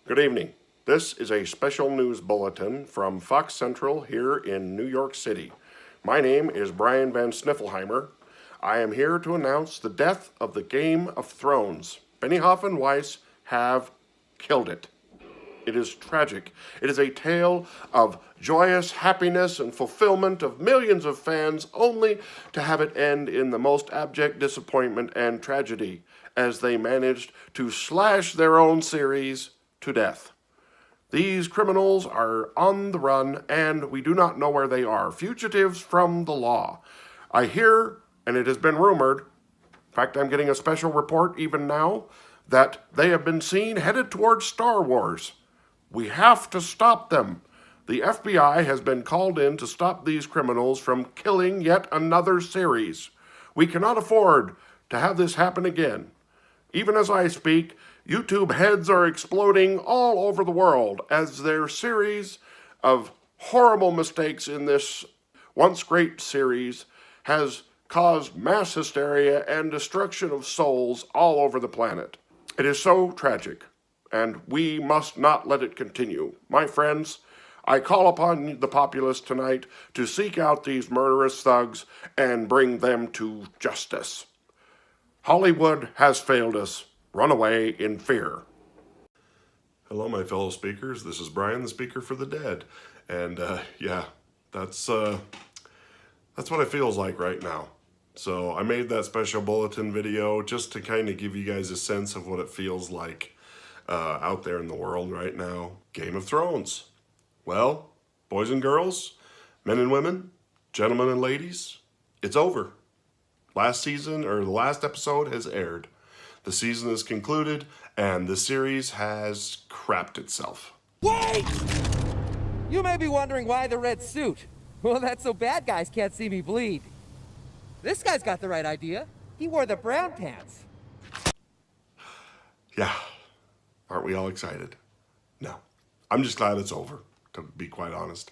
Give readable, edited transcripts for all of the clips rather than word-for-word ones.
Good evening. This is a special news bulletin from Fox Central here in New York City. My name is Brian Van Sniffelheimer. I am here to announce the death of the Game of Thrones. Benioff and Weiss have killed it. It is tragic. It is a tale of joyous happiness and fulfillment of millions of fans, only to have it end in the most abject disappointment and tragedy as they managed to slash their own series to death. These criminals are on the run, and we do not know where they are. Fugitives from the law. I hear, and it has been rumored, in fact, I'm getting a special report even now, that they have been seen headed towards Star Wars. We have to stop them. The FBI has been called in to stop these criminals from killing yet another series. We cannot afford to have this happen again. Even as I speak, YouTube heads are exploding all over the world as their series of horrible mistakes in this once great series has caused mass hysteria and destruction of souls all over the planet. It is so tragic, and we must not let it continue. My friends, I call upon the populace tonight to seek out these murderous thugs and bring them to justice. Hollywood has failed us. Run away in fear. Hello, my fellow speakers. This is Brian, the speaker for the dead. And yeah, that's what it feels like right now. So I made that special bulletin video just to kind of give you guys a sense of what it feels like out there in the world right now. Game of Thrones. Well, boys and girls, men and women, gentlemen and ladies, it's over. Last season, or the last episode, has aired. The season is concluded, and the series has crapped itself. Wait! You may be wondering why the red suit. Well, that's so bad guys can't see me bleed. This guy's got the right idea. He wore the brown pants. Yeah, aren't we all excited? No, I'm just glad it's over, to be quite honest,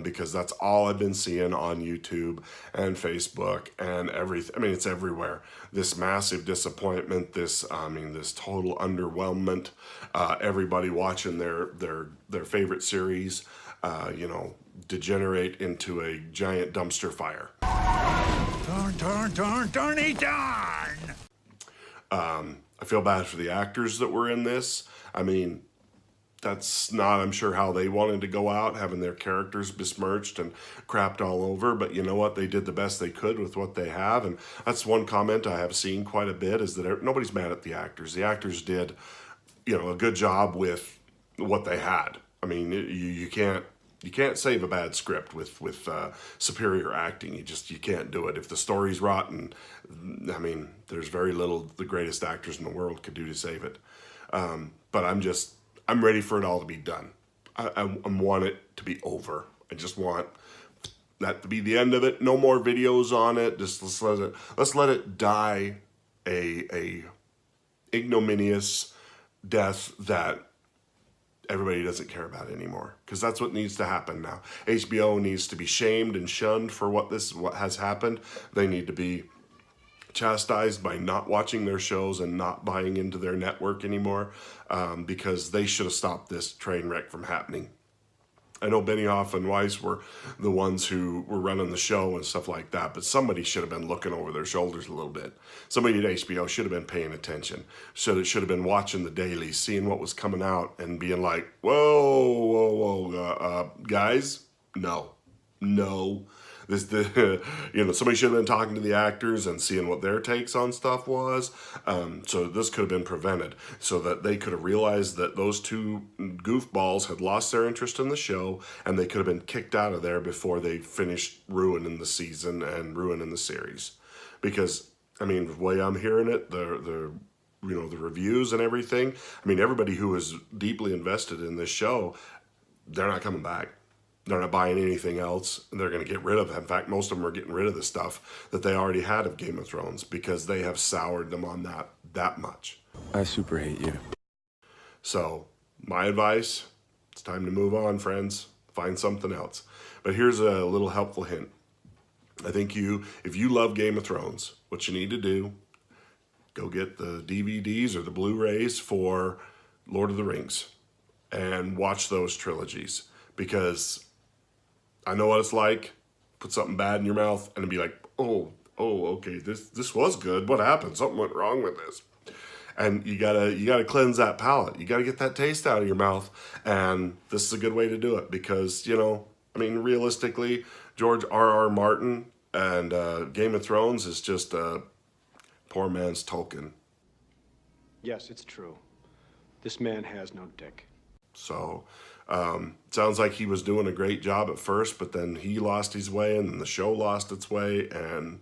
because that's all I've been seeing on YouTube and Facebook and everything. I mean, it's everywhere. This massive disappointment, this total underwhelmment, everybody watching their favorite series, degenerate into a giant dumpster fire. Darn. I feel bad for the actors that were in this. I mean, that's not, I'm sure, how they wanted to go out, having their characters besmirched and crapped all over. But you know what? They did the best they could with what they have. And that's one comment I have seen quite a bit, is that nobody's mad at the actors. The actors did, a good job with what they had. I mean, you can't save a bad script with superior acting. You can't do it. If the story's rotten, I mean, there's very little the greatest actors in the world could do to save it. But I'm ready for it all to be done. I want it to be over. I just want that to be the end of it. No more videos on it. Just let's let it die a ignominious death that everybody doesn't care about anymore. Because that's what needs to happen now. HBO needs to be shamed and shunned for what has happened. They need to be chastised by not watching their shows and not buying into their network anymore, because they should have stopped this train wreck from happening. I know Benioff and Weiss were the ones who were running the show and stuff like that, but somebody should have been looking over their shoulders a little bit. Somebody at HBO should have been paying attention. Should have been watching the dailies, seeing what was coming out, and being like, whoa, guys, no. Somebody should have been talking to the actors and seeing what their takes on stuff was. So this could have been prevented, so that they could have realized that those two goofballs had lost their interest in the show, and they could have been kicked out of there before they finished ruining the season and ruining the series. Because, I mean, the way I'm hearing it, the reviews and everything, I mean, everybody who was deeply invested in this show, they're not coming back. They're not buying anything else. They're going to get rid of it. In fact, most of them are getting rid of the stuff that they already had of Game of Thrones, because they have soured them on that much. I super hate you. So my advice, it's time to move on, friends. Find something else. But here's a little helpful hint. I think if you love Game of Thrones, what you need to do, go get the DVDs or the Blu-rays for Lord of the Rings. and watch those trilogies, because I know what it's like. Put something bad in your mouth and be like, oh, okay, this was good. What happened? Something went wrong with this. And you gotta cleanse that palate. You gotta get that taste out of your mouth. And this is a good way to do it, because, I mean, realistically, George R.R. Martin and Game of Thrones is just a poor man's Tolkien. Yes, it's true. This man has no dick. So, sounds like he was doing a great job at first, but then he lost his way, and then the show lost its way, and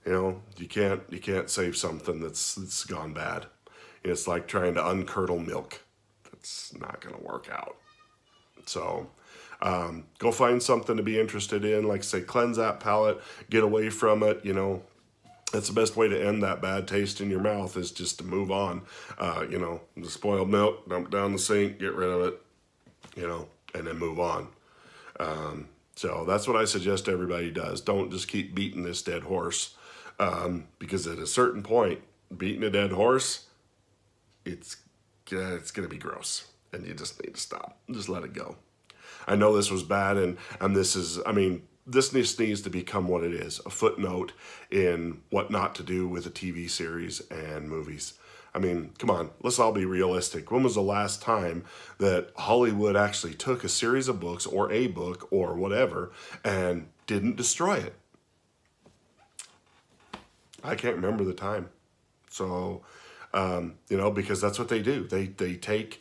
you can't save something that's gone bad. It's like trying to uncurdle milk. That's not gonna work out. So, go find something to be interested in. Like I say, cleanse that palate, get away from it. That's the best way to end that bad taste in your mouth, is just to move on. The spoiled milk, dump it down the sink, get rid of it, and then move on. So that's what I suggest everybody does. Don't just keep beating this dead horse, because at a certain point, beating a dead horse, it's going to be gross, and you just need to stop. Just let it go. I know this was bad, and this is, this just needs to become what it is, a footnote in what not to do with a TV series and movies. Come on, let's all be realistic. When was the last time that Hollywood actually took a series of books or a book or whatever and didn't destroy it? I can't remember the time. So, because that's what they do. They take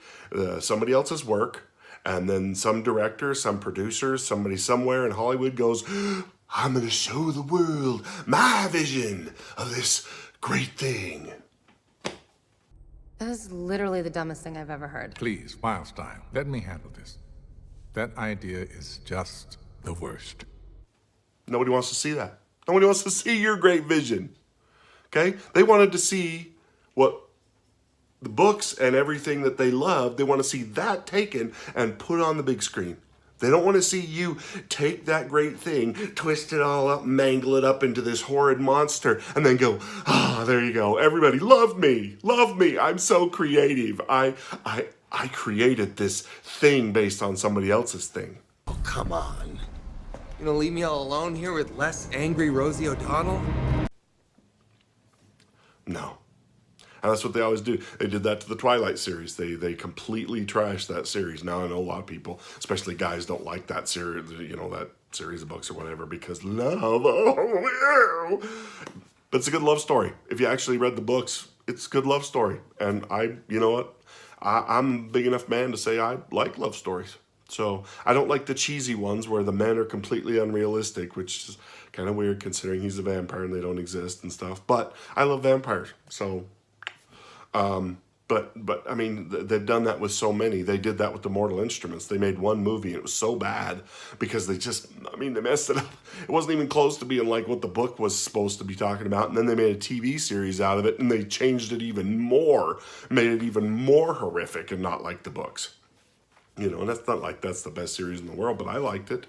somebody else's work, and then some director, some producer, somebody somewhere in Hollywood goes, I'm going to show the world my vision of this great thing. That is literally the dumbest thing I've ever heard. Please, Wildstyle, let me handle this. That idea is just the worst. Nobody wants to see that. Nobody wants to see your great vision. Okay? They wanted to see what the books and everything that they love, they want to see that taken and put on the big screen. They don't want to see you take that great thing, twist it all up, mangle it up into this horrid monster, and then go, there you go. Everybody, love me. Love me. I'm so creative. I created this thing based on somebody else's thing. Oh, come on. You gonna leave me all alone here with less angry Rosie O'Donnell? No. And that's what they always do. They did that to the Twilight series. They completely trashed that series. Now I know a lot of people, especially guys, don't like that series, that series of books or whatever, because love. But it's a good love story. If you actually read the books, it's a good love story. And I'm a big enough man to say I like love stories. So I don't like the cheesy ones where the men are completely unrealistic, which is kind of weird considering he's a vampire and they don't exist and stuff. But I love vampires, so. But they've done that with so many. They did that with the Mortal Instruments. They made one movie and it was so bad because they messed it up. It wasn't even close to being like what the book was supposed to be talking about. And then they made a TV series out of it and they changed it even more, made it even more horrific and not like the books. And that's not like that's the best series in the world, but I liked it.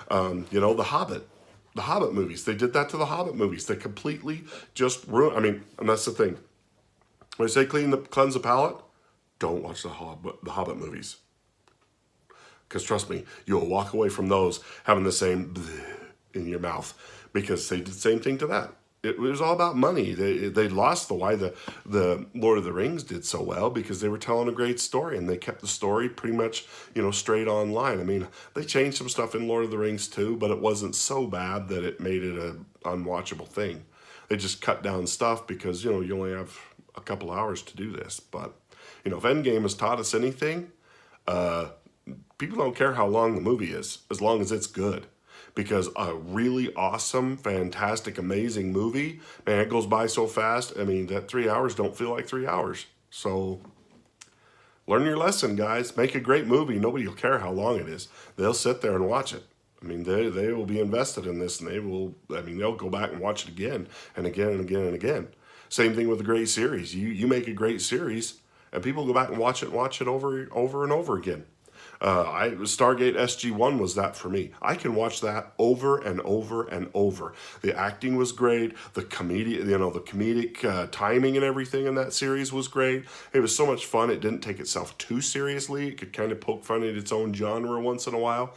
The Hobbit movies. They did that to the Hobbit movies. They completely just ruined. And that's the thing. When I say cleanse the palate, don't watch the Hobbit movies. Because trust me, you'll walk away from those having the same in your mouth, because they did the same thing to that. It was all about money. They lost why the Lord of the Rings did so well, because they were telling a great story and they kept the story pretty much, straight on line. They changed some stuff in Lord of the Rings too, but it wasn't so bad that it made it an unwatchable thing. They just cut down stuff because, you only have a couple hours to do this. But, if Endgame has taught us anything, people don't care how long the movie is, as long as it's good. Because a really awesome, fantastic, amazing movie, man, it goes by so fast. That 3 hours don't feel like 3 hours. So learn your lesson, guys. Make a great movie. Nobody will care how long it is. They'll sit there and watch it. They will be invested in this, and they'll go back and watch it again and again and again and again. Same thing with a great series. You make a great series, and people go back and watch it over and over again. Stargate SG-1 was that for me. I can watch that over and over and over. The acting was great. The comedic timing and everything in that series was great. It was so much fun. It didn't take itself too seriously. It could kind of poke fun at its own genre once in a while.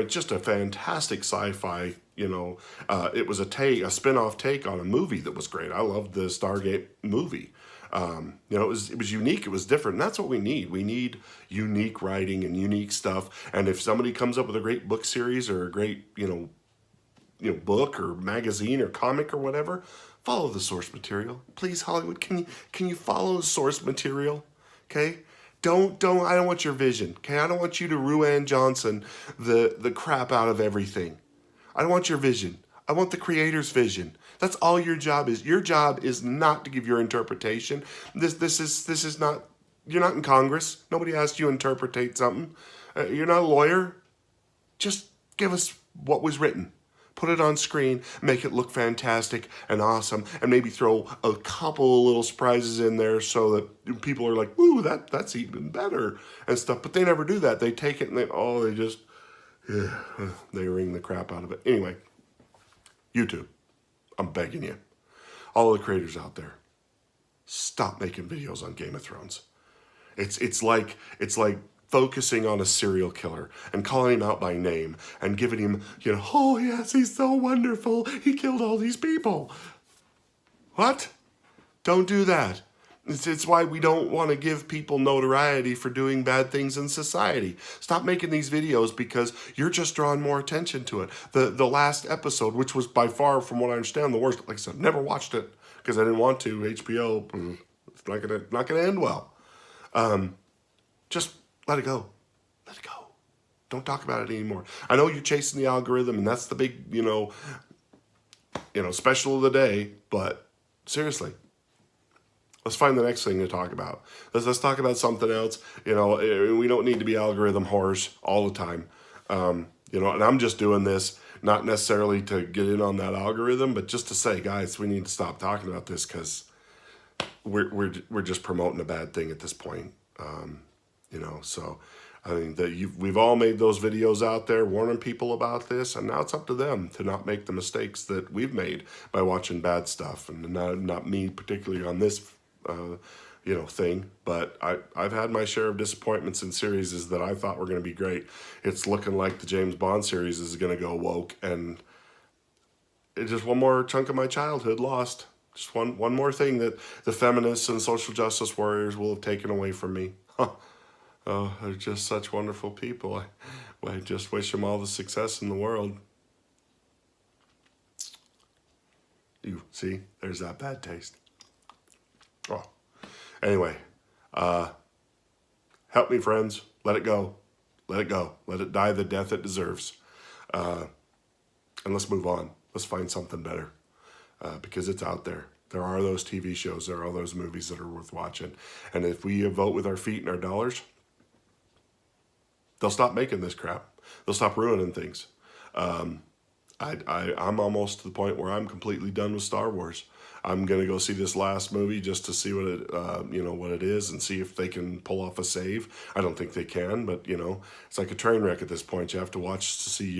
Just a fantastic sci-fi. It was a spin-off take on a movie that was great. I loved the Stargate movie. It was unique. It was different. And that's what we need. We need unique writing and unique stuff. And if somebody comes up with a great book series or a great, book or magazine or comic or whatever, follow the source material. Please, Hollywood, can you follow the source material? Okay? I don't want your vision. Okay? I don't want you to Ruan Johnson the crap out of everything. I don't want your vision. I want the creator's vision. That's all your job is. Your job is not to give your interpretation. This is not, you're not in Congress. Nobody asked you to interpretate something. You're not a lawyer. Just give us what was written. Put it on screen, make it look fantastic and awesome, and maybe throw a couple of little surprises in there so that people are like, "Ooh, that's even better," and stuff. But they never do that. They take it and they wring the crap out of it. Anyway, YouTube, I'm begging you, all the creators out there, stop making videos on Game of Thrones. It's like focusing on a serial killer and calling him out by name and giving him, oh yes, he's so wonderful. He killed all these people. What? Don't do that. It's why we don't want to give people notoriety for doing bad things in society. Stop making these videos because you're just drawing more attention to it. The last episode, which was by far, from what I understand, the worst. Like I said, never watched it because I didn't want to. HBO, it's not gonna end well. Just let it go. Let it go. Don't talk about it anymore. I know you're chasing the algorithm, and that's the big, special of the day. But seriously, let's find the next thing to talk about. Let's talk about something else. We don't need to be algorithm whores all the time. And I'm just doing this not necessarily to get in on that algorithm, but just to say, guys, we need to stop talking about this because we're just promoting a bad thing at this point. So I mean we've all made those videos out there warning people about this, and now it's up to them to not make the mistakes that we've made by watching bad stuff, and not me particularly on this thing, but I've had my share of disappointments in series that I thought were going to be great. It's looking like the James Bond series is going to go woke, and it's just one more chunk of my childhood lost. Just one more thing that the feminists and social justice warriors will have taken away from me. Oh, they're just such wonderful people. I just wish them all the success in the world. You see, there's that bad taste. Oh, anyway, help me, friends. Let it go. Let it go. Let it die the death it deserves. And let's move on. Let's find something better, because it's out there. There are those TV shows. There are those movies that are worth watching. And if we vote with our feet and our dollars, they'll stop making this crap. They'll stop ruining things. I'm almost to the point where I'm completely done with Star Wars. I'm gonna go see this last movie just to see what it is, and see if they can pull off a save. I don't think they can, but it's like a train wreck at this point. You have to watch to see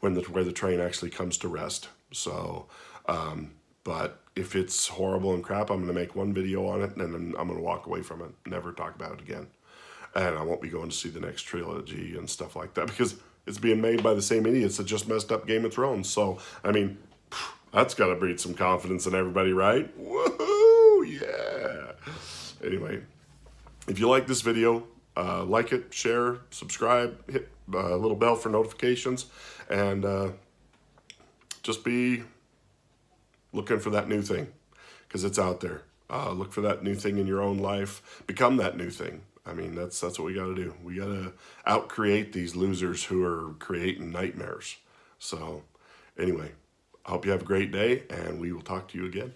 where the train actually comes to rest. So, but if it's horrible and crap, I'm gonna make one video on it, and then I'm gonna walk away from it, never talk about it again. And I won't be going to see the next trilogy and stuff like that because it's being made by the same idiots that just messed up Game of Thrones. So, I mean, that's got to breed some confidence in everybody, right? Woohoo! Yeah! Anyway, if you like this video, like it, share, subscribe, hit a little bell for notifications, and just be looking for that new thing because it's out there. Look for that new thing in your own life. Become that new thing. I mean, that's what we got to do. We got to out-create these losers who are creating nightmares. So, anyway, I hope you have a great day, and we will talk to you again.